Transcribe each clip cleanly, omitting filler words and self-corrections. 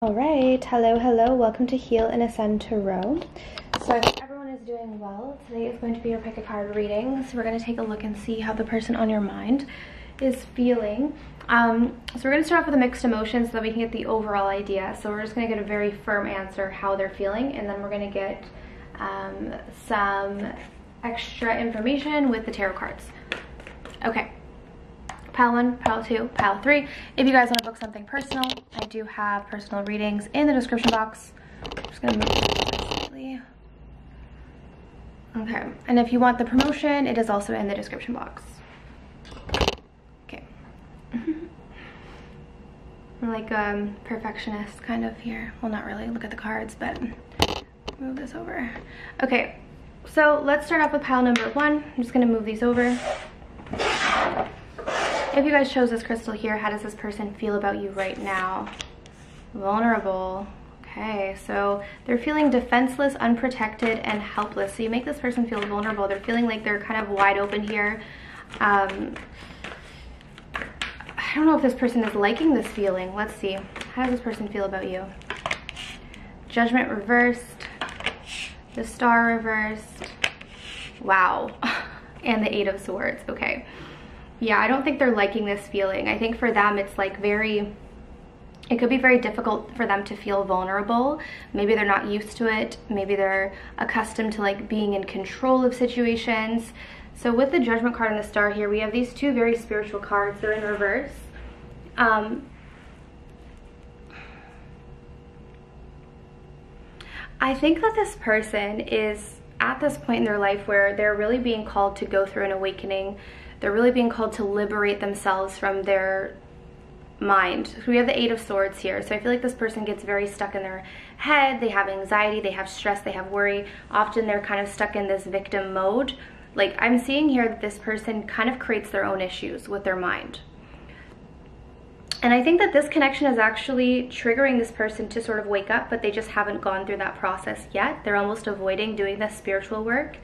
All right, hello, welcome to Heal and Ascend Tarot. So I hope everyone is doing well. Today is going to be your pick a card reading. So we're going to take a look and see how the person on your mind is feeling. So we're going to start off with a mixed emotions so that we can get the overall idea. So we're just going to get a very firm answer how they're feeling, and then we're going to get some extra information with the tarot cards. Okay. Pile 1, Pile 2, Pile 3. If you guys want to book something personal, I do have personal readings in the description box. I'm just going to move this slightly. Okay, and if you want the promotion, it is also in the description box. Okay. I'm like perfectionist kind of here. Well, not really. Look at the cards, but move this over. Okay, so let's start off with pile number 1. I'm just going to move these over. If you guys chose this crystal here, how does this person feel about you right now? Vulnerable. Okay, so they're feeling defenseless, unprotected, and helpless. So you make this person feel vulnerable. They're feeling like they're kind of wide open here. I don't know if this person is liking this feeling. Let's see. How does this person feel about you? Judgment reversed. The Star reversed. Wow. And the 8 of Swords. Okay. Yeah, I don't think they're liking this feeling. I think for them it's like it could be very difficult for them to feel vulnerable. Maybe they're not used to it. Maybe they're accustomed to like being in control of situations. So with the Judgment card and the Star here, we have these two very spiritual cards. They're in reverse. I think that this person is at this point in their life where they're really being called to go through an awakening. They're really being called to liberate themselves from their mind. So we have the 8 of Swords here. So I feel like this person gets very stuck in their head. They have anxiety, they have stress, they have worry. Often they're kind of stuck in this victim mode. Like I'm seeing here that this person kind of creates their own issues with their mind. And I think that this connection is actually triggering this person to sort of wake up, but they just haven't gone through that process yet. They're almost avoiding doing this spiritual work.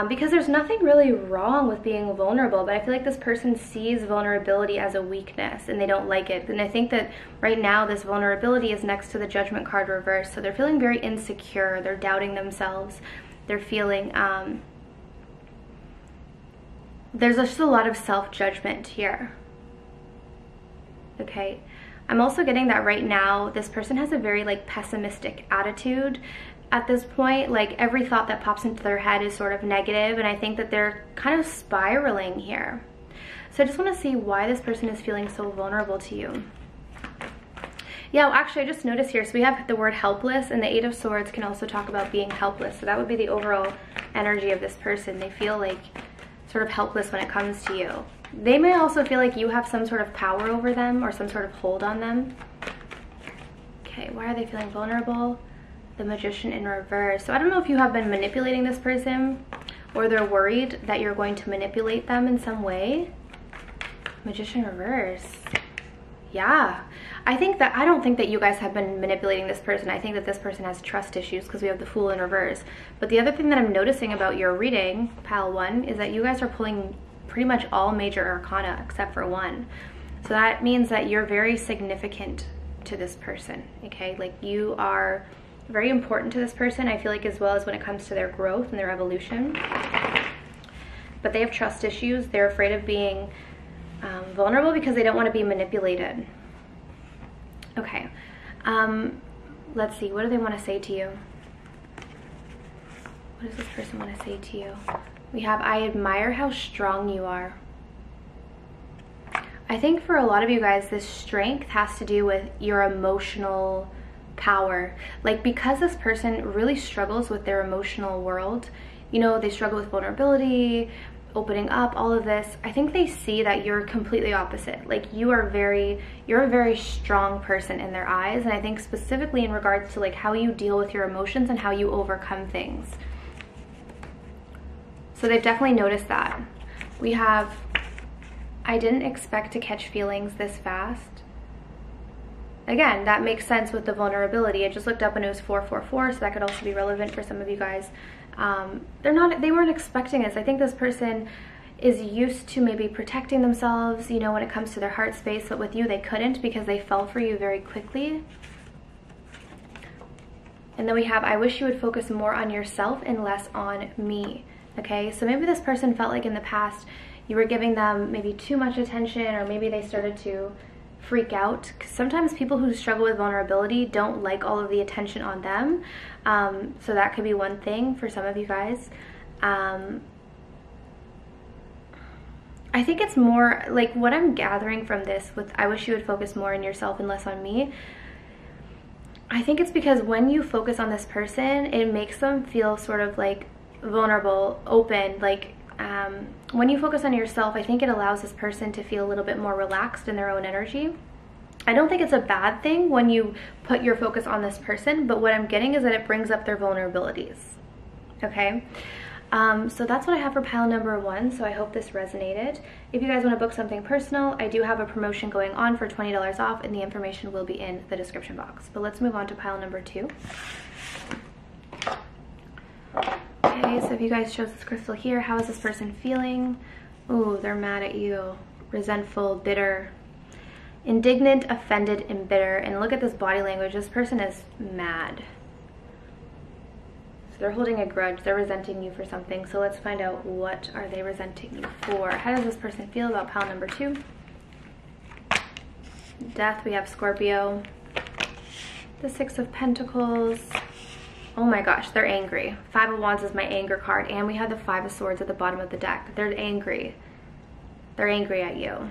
Because there's nothing really wrong with being vulnerable, but I feel like this person sees vulnerability as a weakness and they don't like it. And I think that right now this vulnerability is next to the Judgment card reversed. So they're feeling very insecure. They're doubting themselves. They're feeling, there's just a lot of self-judgment here. Okay. I'm also getting that right now this person has a very like pessimistic attitude. At this point, like every thought that pops into their head is sort of negative, and I think that they're kind of spiraling here. So I just want to see why this person is feeling so vulnerable to you. Yeah, well, actually I just noticed here, so we have the word helpless, and the 8 of Swords can also talk about being helpless. So that would be the overall energy of this person. They feel like sort of helpless when it comes to you. They may also feel like you have some sort of power over them or some sort of hold on them. Okay, why are they feeling vulnerable? The Magician in reverse. So I don't know if you have been manipulating this person or they're worried that you're going to manipulate them in some way. Magician reverse. Yeah. I don't think that you guys have been manipulating this person. I think that this person has trust issues because we have the Fool in reverse. But the other thing that I'm noticing about your reading, Pile 1, is that you guys are pulling pretty much all major arcana except for 1. So that means that you're very significant to this person, okay? Like you are very important to this person, I feel like, as well as when it comes to their growth and their evolution. But they have trust issues. They're afraid of being vulnerable because they don't want to be manipulated. Okay, let's see, what do they want to say to you? What does this person want to say to you? We have, I admire how strong you are. I think for a lot of you guys, this strength has to do with your emotional power. Like because this person really struggles with their emotional world, you know, they struggle with vulnerability, opening up, all of this. I think they see that you're completely opposite. Like you're a very strong person in their eyes. And I think specifically in regards to like how you deal with your emotions and how you overcome things. So they've definitely noticed that. We have, I didn't expect to catch feelings this fast. Again, that makes sense with the vulnerability. I just looked up and it was 444, so that could also be relevant for some of you guys. They weren't expecting this. I think this person is used to maybe protecting themselves, you know, when it comes to their heart space, but with you they couldn't because they fell for you very quickly. And then we have, I wish you would focus more on yourself and less on me. Okay, so maybe this person felt like in the past you were giving them maybe too much attention, or maybe they started to freak out. Because sometimes people who struggle with vulnerability don't like all of the attention on them. So that could be one thing for some of you guys. I think it's more like what I'm gathering from this with I wish you would focus more on yourself and less on me. I think it's because when you focus on this person, it makes them feel sort of like vulnerable, open. Like when you focus on yourself, I think it allows this person to feel a little bit more relaxed in their own energy. I don't think it's a bad thing when you put your focus on this person, but what I'm getting is that it brings up their vulnerabilities. Okay? So that's what I have for pile number 1, so I hope this resonated. If you guys want to book something personal, I do have a promotion going on for $20 off, and the information will be in the description box. But let's move on to pile number 2. Okay, so if you guys chose this crystal here, how is this person feeling? Ooh, they're mad at you. Resentful, bitter, indignant, offended, and bitter. And look at this body language. This person is mad. They're holding a grudge. They're resenting you for something. So let's find out, what are they resenting you for? How does this person feel about pile number 2? Death, we have Scorpio. The 6 of Pentacles. Oh my gosh, they're angry. 5 of Wands is my anger card. And we have the 5 of Swords at the bottom of the deck. They're angry. They're angry at you.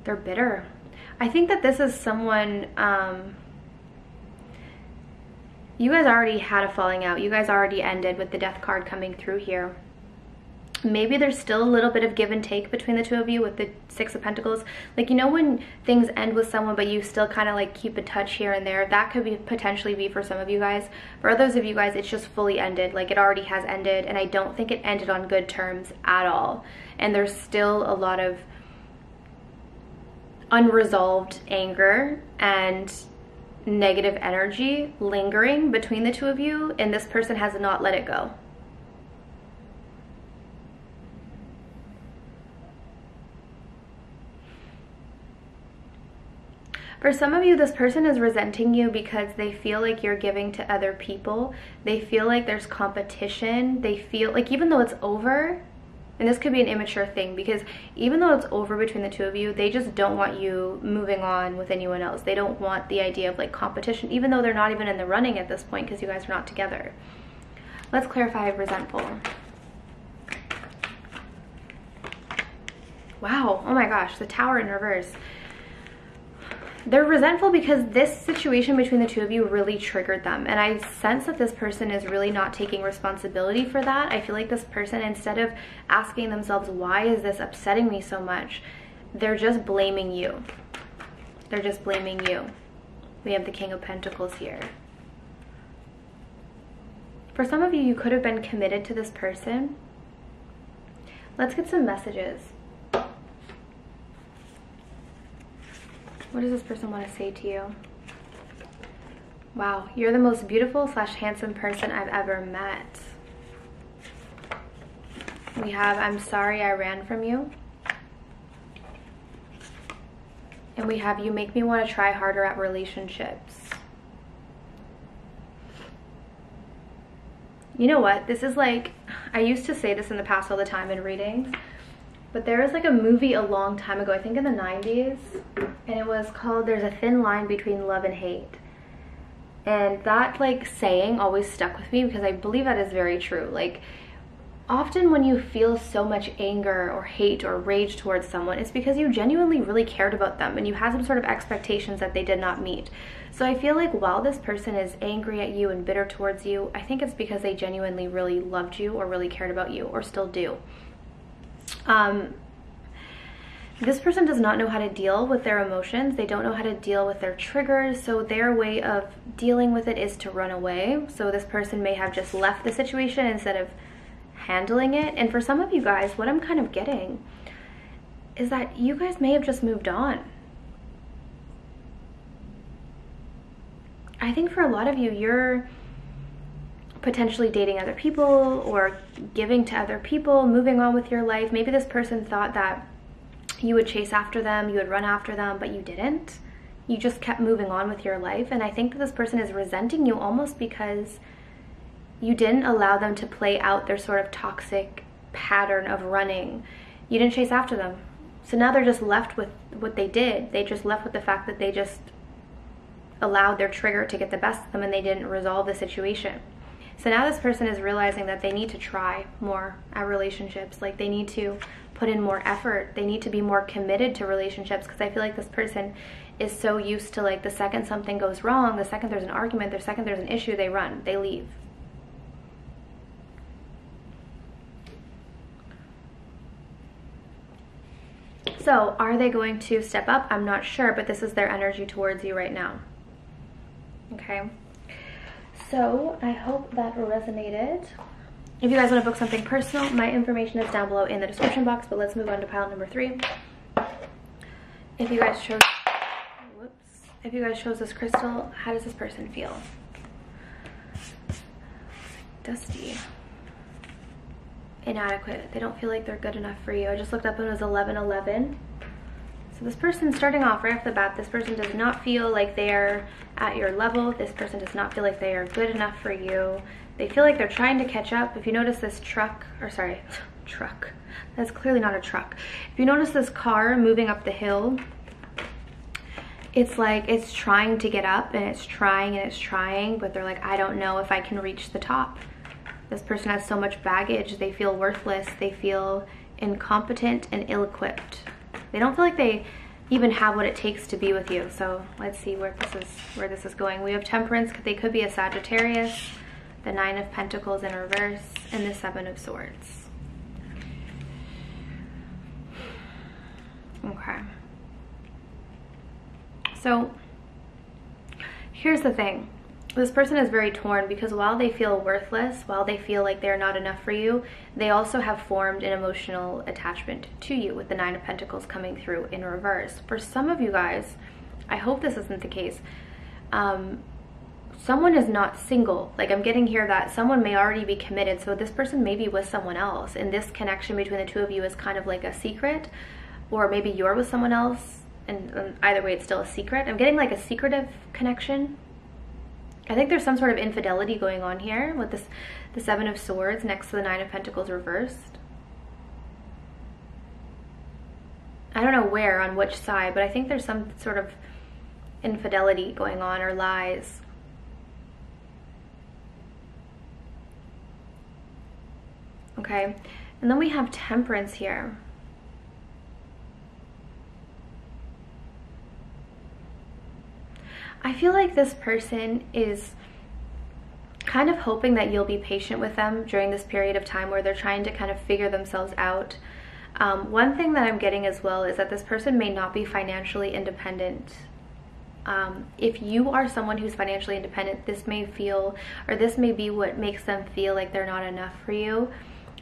They're bitter. I think that this is someone, you guys already had a falling out. You guys already ended with the Death card coming through here. Maybe there's still a little bit of give and take between the two of you with the 6 of Pentacles. Like, you know when things end with someone but you still kind of like keep in touch here and there? That could be potentially be for some of you guys. For others of you guys, it's just fully ended. Like, it already has ended, and I don't think it ended on good terms at all. And there's still a lot of unresolved anger and negative energy lingering between the two of you, and this person has not let it go. For some of you, this person is resenting you because they feel like you're giving to other people. They feel like there's competition. They feel like even though it's over, and this could be an immature thing, because even though it's over between the two of you, they just don't want you moving on with anyone else. They don't want the idea of like competition, even though they're not even in the running at this point because you guys are not together. Let's clarify resentful. Wow, oh my gosh, the Tower in reverse. They're resentful because this situation between the two of you really triggered them. And I sense that this person is really not taking responsibility for that. I feel like this person, instead of asking themselves, why is this upsetting me so much? They're just blaming you. They're just blaming you. We have the King of Pentacles here. For some of you, you could have been committed to this person. Let's get some messages. What does this person want to say to you? Wow, you're the most beautiful / handsome person I've ever met. We have, I'm sorry I ran from you. And we have, you make me want to try harder at relationships. You know what? This is like, I used to say this in the past all the time in readings. But there was like a movie a long time ago, I think in the 90s, and it was called There's a Thin Line Between Love and Hate. And that like saying always stuck with me because I believe that is very true. Like, often when you feel so much anger or hate or rage towards someone, it's because you genuinely really cared about them and you had some sort of expectations that they did not meet. So I feel like while this person is angry at you and bitter towards you, I think it's because they genuinely really loved you or really cared about you, or still do. This person does not know how to deal with their emotions. They don't know how to deal with their triggers. So their way of dealing with it is to run away. So this person may have just left the situation instead of handling it. And for some of you guys, what I'm kind of getting is that you guys may have just moved on. I think for a lot of you, you're potentially dating other people or giving to other people, moving on with your life. Maybe this person thought that you would chase after them, you would run after them, but you didn't. You just kept moving on with your life. And I think that this person is resenting you almost because you didn't allow them to play out their sort of toxic pattern of running. You didn't chase after them. So now they're just left with what they did. They just left with the fact that they just allowed their trigger to get the best of them and they didn't resolve the situation. So now this person is realizing that they need to try more at relationships. Like they need to put in more effort. They need to be more committed to relationships, because I feel like this person is so used to, like, the second something goes wrong, the second there's an argument, the second there's an issue, they run, they leave. So are they going to step up? I'm not sure, but this is their energy towards you right now. Okay. So I hope that resonated. If you guys want to book something personal, my information is down below in the description box, but let's move on to pile number 3. If you guys chose, if you guys chose this crystal, how does this person feel? Dusty. Inadequate. They don't feel like they're good enough for you. I just looked up and it was 1111. So this person, starting off right off the bat, this person does not feel like they're at your level. This person does not feel like they are good enough for you. They feel like they're trying to catch up. If you notice this truck, that's clearly not a truck. If you notice this car moving up the hill, it's like it's trying to get up and it's trying, but they're like, I don't know if I can reach the top. This person has so much baggage. They feel worthless. They feel incompetent and ill-equipped. They don't feel like they even have what it takes to be with you. So let's see where this is going. We have Temperance. They could be a Sagittarius, the 9 of Pentacles in reverse, and the 7 of Swords. Okay. So here's the thing. This person is very torn because while they feel worthless, while they feel like they're not enough for you, they also have formed an emotional attachment to you with the 9 of Pentacles coming through in reverse. For some of you guys, I hope this isn't the case, someone is not single. Like, I'm getting here that someone may already be committed, so this person may be with someone else, and this connection between the two of you is kind of like a secret, or maybe you're with someone else, and either way it's still a secret. I'm getting like a secretive connection. I think there's some sort of infidelity going on here with this, the 7 of Swords next to the 9 of Pentacles reversed. I don't know where, on which side, but I think there's some sort of infidelity going on, or lies. Okay, and then we have Temperance here. I feel like this person is kind of hoping that you'll be patient with them during this period of time where they're trying to kind of figure themselves out. One thing that I'm getting as well is that this person may not be financially independent. If you are someone who's financially independent, this may feel, or this may be what makes them feel like they're not enough for you.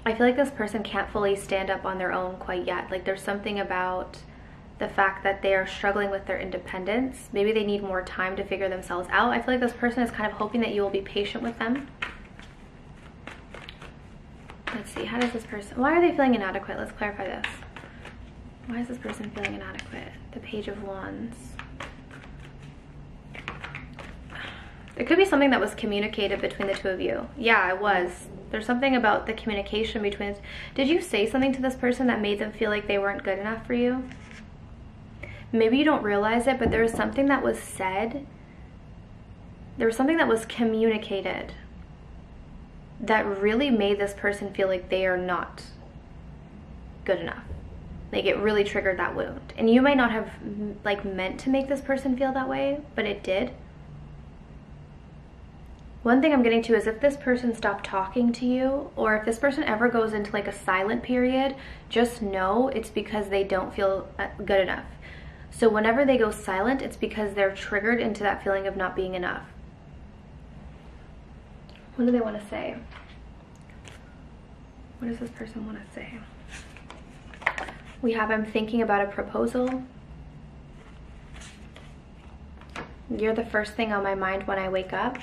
I feel like this person can't fully stand up on their own quite yet. Like, there's something about the fact that they are struggling with their independence. Maybe they need more time to figure themselves out. I feel like this person is kind of hoping that you will be patient with them. Let's see, how does this person, why are they feeling inadequate? Let's clarify this. Why is this person feeling inadequate? The Page of Wands. It could be something that was communicated between the two of you. Yeah, it was. There's something about the communication between, did you say something to this person that made them feel like they weren't good enough for you? Maybe you don't realize it, but there was something that was said. There was something that was communicated that really made this person feel like they are not good enough. Like, it really triggered that wound. And you might not have, like, meant to make this person feel that way, but it did. One thing I'm getting to is if this person stopped talking to you, or if this person ever goes into like a silent period, just know it's because they don't feel good enough. So whenever they go silent, it's because they're triggered into that feeling of not being enough. What do they want to say? What does this person want to say? We have, I'm thinking about a proposal. You're the first thing on my mind when I wake up.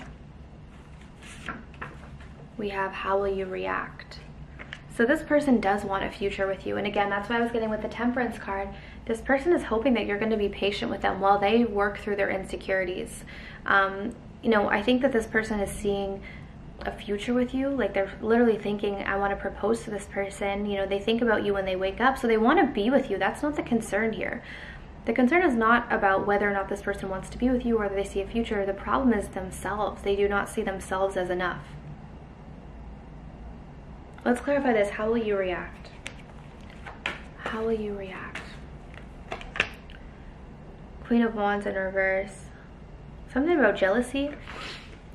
We have, how will you react? So this person does want a future with you. And again, that's why I was getting with the Temperance card. This person is hoping that you're going to be patient with them while they work through their insecurities. You know, I think that this person is seeing a future with you. Like, they're literally thinking, I want to propose to this person. You know, they think about you when they wake up, so they want to be with you. That's not the concern here. The concern is not about whether or not this person wants to be with you or whether they see a future. The problem is themselves. They do not see themselves as enough. Let's clarify this. How will you react? How will you react? Queen of Wands in reverse. Something about jealousy.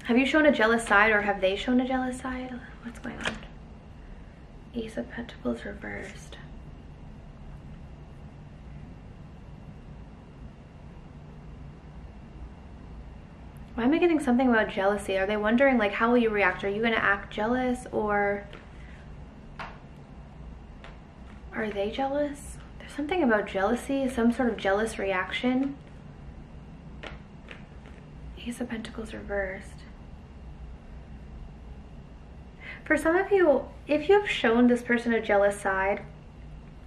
Have you shown a jealous side, or have they shown a jealous side? What's going on? Ace of Pentacles reversed. Why am I getting something about jealousy? Are they wondering, like, how will you react? Are you going to act jealous, or are they jealous? There's something about jealousy, some sort of jealous reaction. Ace of Pentacles reversed. For some of you, if you have shown this person a jealous side,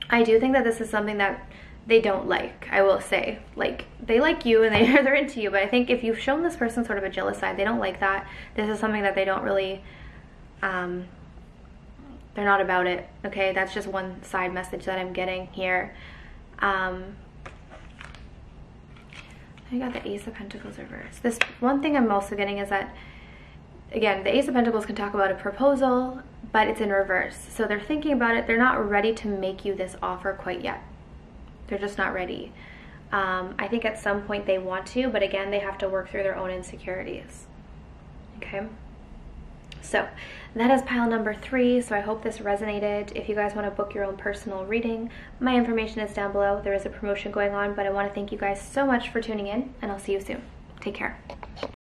I do think that this is something that they don't like, I will say. Like, they like you and they're into you, but I think if you've shown this person sort of a jealous side, they don't like that. This is something that they don't really, they're not about it, okay? That's just one side message that I'm getting here. I got the Ace of Pentacles reversed. This one thing I'm also getting is that, again, the Ace of Pentacles can talk about a proposal, but it's in reverse. So they're thinking about it. They're not ready to make you this offer quite yet. They're just not ready. I think at some point they want to, but again, they have to work through their own insecurities. Okay? So that is pile number 3. So I hope this resonated. If you guys want to book your own personal reading, my information is down below. There is a promotion going on, but I want to thank you guys so much for tuning in, and I'll see you soon. Take care.